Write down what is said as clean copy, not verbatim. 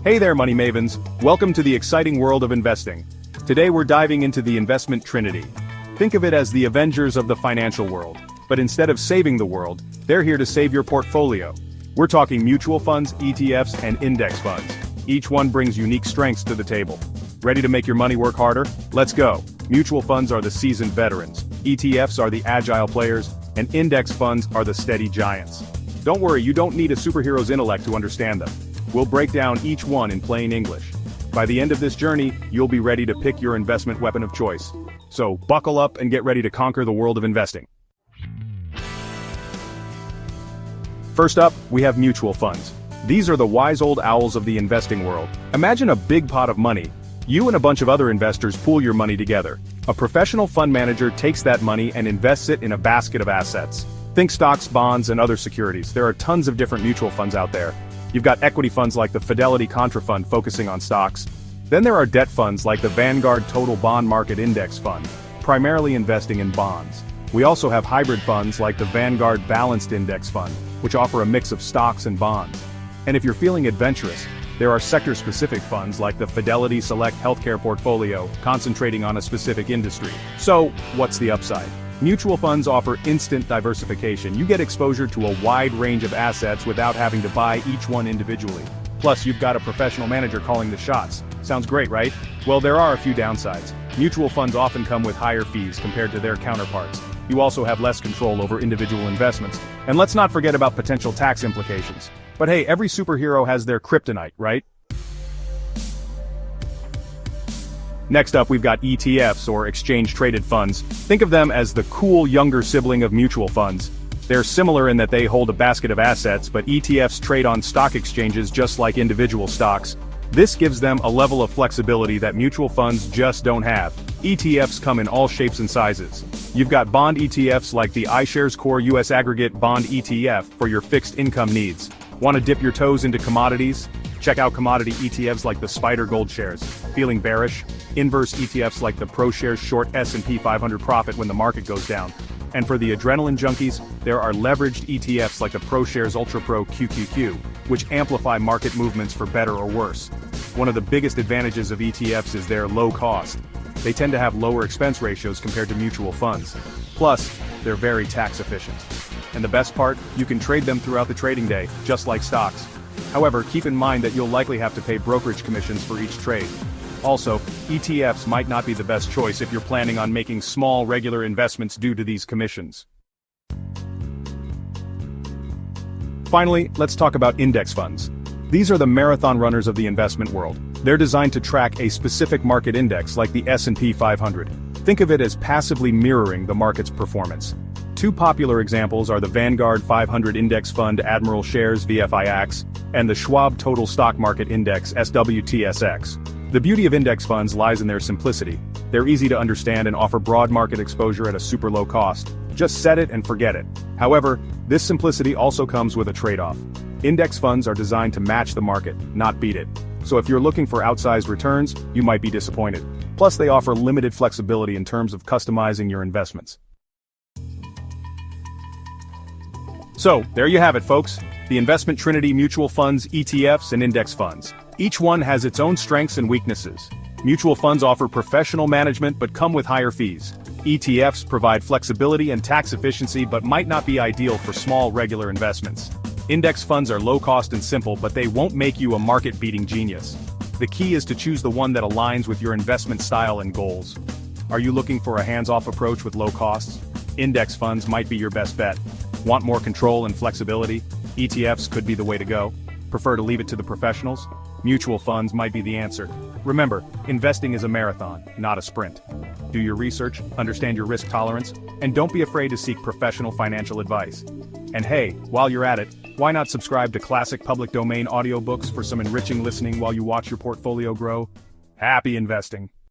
Hey there, money mavens. Welcome to the exciting world of investing. Today we're diving into the investment trinity. Think of it as the Avengers of the financial world. But instead of saving the world, they're here to save your portfolio. We're talking mutual funds, ETFs, and index funds. Each one brings unique strengths to the table. Ready to make your money work harder? Let's go. Mutual funds are the seasoned veterans. ETFs are the agile players, and index funds are the steady giants. Don't worry, you don't need a superhero's intellect to understand them. We'll break down each one in plain English. By the end of this journey, you'll be ready to pick your investment weapon of choice. So buckle up and get ready to conquer the world of investing. First up, we have mutual funds. These are the wise old owls of the investing world. Imagine a big pot of money. You and a bunch of other investors pool your money together. A professional fund manager takes that money and invests it in a basket of assets. Think stocks, bonds, and other securities. There are tons of different mutual funds out there. You've got equity funds like the Fidelity Contra Fund focusing on stocks. Then there are debt funds like the Vanguard Total Bond Market Index Fund, primarily investing in bonds. We also have hybrid funds like the Vanguard Balanced Index Fund, which offer a mix of stocks and bonds. And if you're feeling adventurous, there are sector-specific funds like the Fidelity Select Healthcare Portfolio, concentrating on a specific industry. So, what's the upside? Mutual funds offer instant diversification. You get exposure to a wide range of assets without having to buy each one individually. Plus, you've got a professional manager calling the shots. Sounds great, right? Well, there are a few downsides. Mutual funds often come with higher fees compared to their counterparts. You also have less control over individual investments. And let's not forget about potential tax implications. But hey, every superhero has their kryptonite, right? Next up, we've got ETFs, or exchange-traded funds. Think of them as the cool younger sibling of mutual funds. They're similar in that they hold a basket of assets, but ETFs trade on stock exchanges just like individual stocks. This gives them a level of flexibility that mutual funds just don't have. ETFs come in all shapes and sizes. You've got bond ETFs like the iShares Core US Aggregate Bond ETF for your fixed income needs. Want to dip your toes into commodities? Check out commodity ETFs like the Spider Gold Shares. Feeling bearish? Inverse ETFs like the ProShares Short S&P 500 Profit when the market goes down. And for the adrenaline junkies, there are leveraged ETFs like the ProShares Ultra Pro QQQ, which amplify market movements for better or worse. One of the biggest advantages of ETFs is their low cost. They tend to have lower expense ratios compared to mutual funds. Plus, they're very tax efficient. And the best part, you can trade them throughout the trading day, just like stocks. However, keep in mind that you'll likely have to pay brokerage commissions for each trade. Also, ETFs might not be the best choice if you're planning on making small regular investments due to these commissions. Finally, let's talk about index funds. These are the marathon runners of the investment world. They're designed to track a specific market index like the S&P 500. Think of it as passively mirroring the market's performance. Two popular examples are the Vanguard 500 Index Fund Admiral Shares VFIX and the Schwab Total Stock Market Index SWTSX. The beauty of index funds lies in their simplicity. They're easy to understand and offer broad market exposure at a super low cost. Just set it and forget it. However, this simplicity also comes with a trade-off. Index funds are designed to match the market, not beat it. So if you're looking for outsized returns, you might be disappointed. Plus, they offer limited flexibility in terms of customizing your investments. So, there you have it, folks. The investment trinity: mutual funds, ETFs, and index funds. Each one has its own strengths and weaknesses. Mutual funds offer professional management but come with higher fees. ETFs provide flexibility and tax efficiency but might not be ideal for small regular investments. Index funds are low cost and simple, but they won't make you a market-beating genius. The key is to choose the one that aligns with your investment style and goals. Are you looking for a hands-off approach with low costs? Index funds might be your best bet. Want more control and flexibility? ETFs could be the way to go. Prefer to leave it to the professionals? Mutual funds might be the answer. Remember, investing is a marathon, not a sprint. Do your research, understand your risk tolerance, and don't be afraid to seek professional financial advice. And hey, while you're at it, why not subscribe to classic public domain audiobooks for some enriching listening while you watch your portfolio grow? Happy investing!